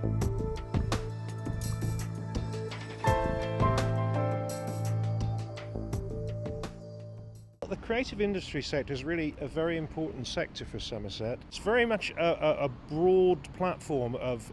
The creative industry sector is really a very important sector for Somerset. It's very much a broad platform of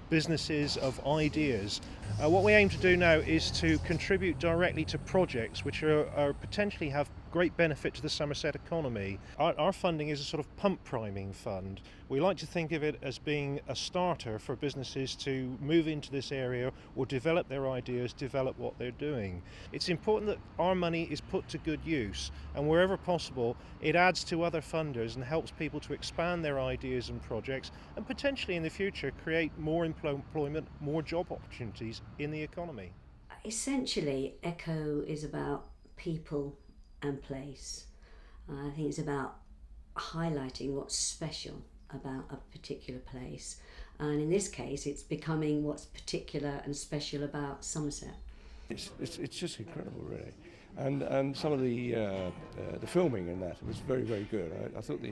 businesses, of ideas. What we aim to do now is to contribute directly to projects which are potentially have great benefit to the Somerset economy. Our funding is a sort of pump priming fund. We like to think of it as being a starter for businesses to move into this area or develop their ideas, develop what they're doing. It's important that our money is put to good use, and wherever possible it adds to other funders and helps people to expand their ideas and projects and potentially in the future create more employment, more job opportunities in the economy. Essentially, Echo is about people and place. I think it's about highlighting what's special about a particular place, and in this case it's becoming what's particular and special about Somerset. It's just incredible, really, and some of the filming in that was very, very good. I thought the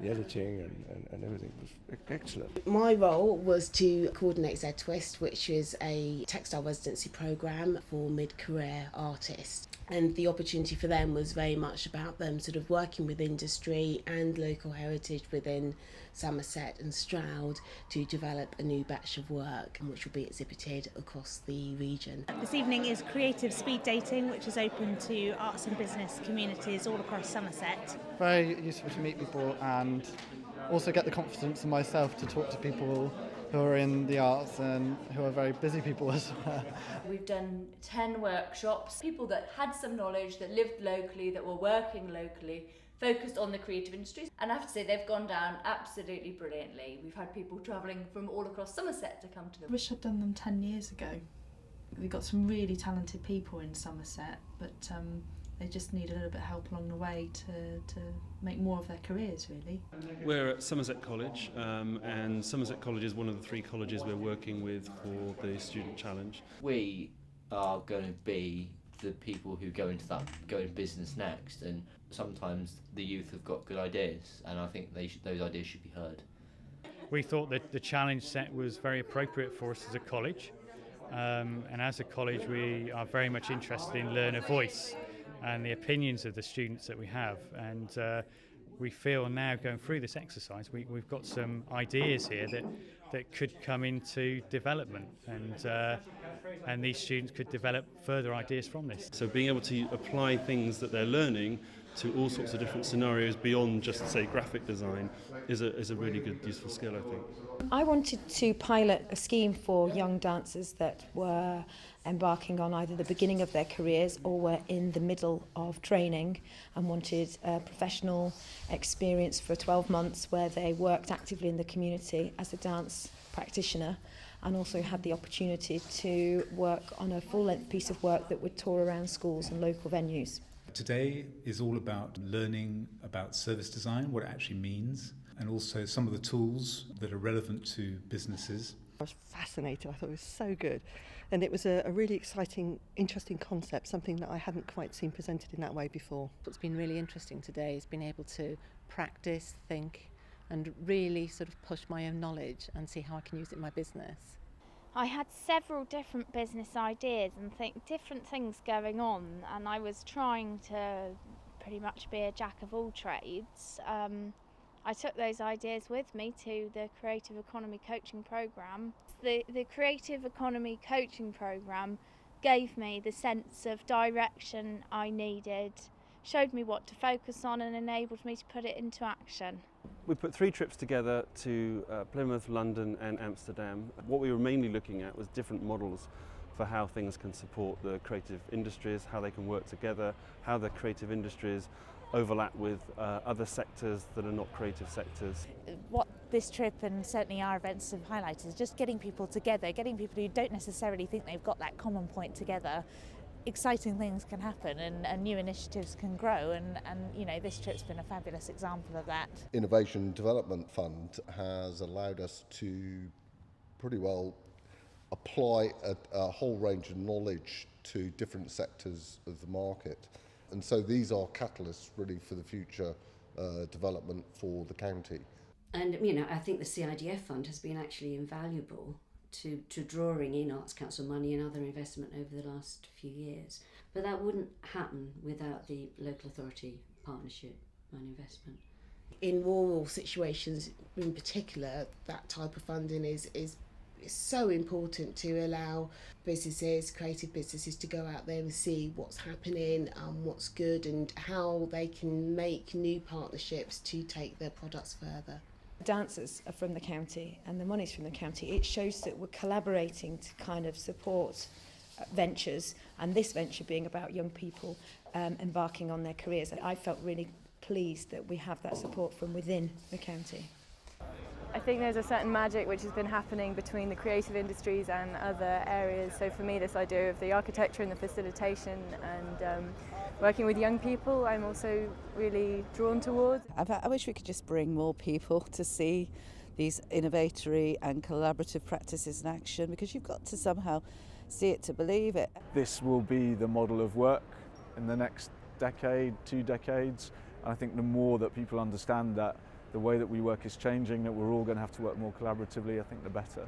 editing and everything was excellent. My role was to coordinate Z-Twist, which is a textile residency programme for mid-career artists. And the opportunity for them was very much about them sort of working with industry and local heritage within Somerset and Stroud to develop a new batch of work, which will be exhibited across the region. This evening is creative speed dating, which is open to arts and business communities all across Somerset. Very useful to meet people and also get the confidence in myself to talk to people who are in the arts and who are very busy people as well. We've done 10 workshops, people that had some knowledge, that lived locally, that were working locally, focused on the creative industries. And I have to say they've gone down absolutely brilliantly. We've had people travelling from all across Somerset to come to them. I wish I'd done them 10 years ago. We've got some really talented people in Somerset, but they just need a little bit of help along the way to make more of their careers, really. We're at Somerset College, and Somerset College is one of the 3 colleges we're working with for the Student Challenge. We are going to be the people who go into business next, and sometimes the youth have got good ideas, and I think those ideas should be heard. We thought that the challenge set was very appropriate for us as a college, and as a college we are very much interested in learner voice and the opinions of the students that we have, and we feel now going through this exercise we've got some ideas here that could come into development, and these students could develop further ideas from this. So being able to apply things that they're learning to all sorts of different scenarios beyond just, say, graphic design is a really good, useful skill, I think. I wanted to pilot a scheme for young dancers that were embarking on either the beginning of their careers or were in the middle of training and wanted a professional experience for 12 months where they worked actively in the community as a dance practitioner and also had the opportunity to work on a full-length piece of work that would tour around schools and local venues. Today is all about learning about service design, what it actually means, and also some of the tools that are relevant to businesses. I was fascinated. I thought it was so good. And it was a really exciting, interesting concept, something that I hadn't quite seen presented in that way before. What's been really interesting today is being able to practice, think, and really sort of push my own knowledge and see how I can use it in my business. I had several different business ideas and different things going on, and I was trying to pretty much be a jack of all trades. I took those ideas with me to the Creative Economy Coaching Programme. The Creative Economy Coaching Programme gave me the sense of direction I needed, showed me what to focus on and enabled me to put it into action. We put 3 trips together to Plymouth, London and Amsterdam. What we were mainly looking at was different models for how things can support the creative industries, how they can work together, how the creative industries overlap with other sectors that are not creative sectors. What this trip and certainly our events have highlighted is just getting people together, getting people who don't necessarily think they've got that common point together. Exciting things can happen and new initiatives can grow, and you know, this trip's been a fabulous example of that. Innovation Development Fund has allowed us to pretty well apply a whole range of knowledge to different sectors of the market, and so these are catalysts really for the future development for the county. And you know, I think the CIDF fund has been actually invaluable to drawing in Arts Council money and other investment over the last few years. But that wouldn't happen without the local authority partnership and investment. In rural situations in particular, that type of funding is so important to allow businesses, creative businesses, to go out there and see what's happening, what's good, and how they can make new partnerships to take their products further. Dancers are from the county and the money's from the county. It shows that we're collaborating to kind of support ventures, and this venture being about young people embarking on their careers. I felt really pleased that we have that support from within the county. I think there's a certain magic which has been happening between the creative industries and other areas. So for me, this idea of the architecture and the facilitation and working with young people, I'm also really drawn towards. I wish we could just bring more people to see these innovatory and collaborative practices in action, because you've got to somehow see it to believe it. This will be the model of work in the next decade, 2 decades. And I think the more that people understand that the way that we work is changing, that we're all going to have to work more collaboratively, I think the better.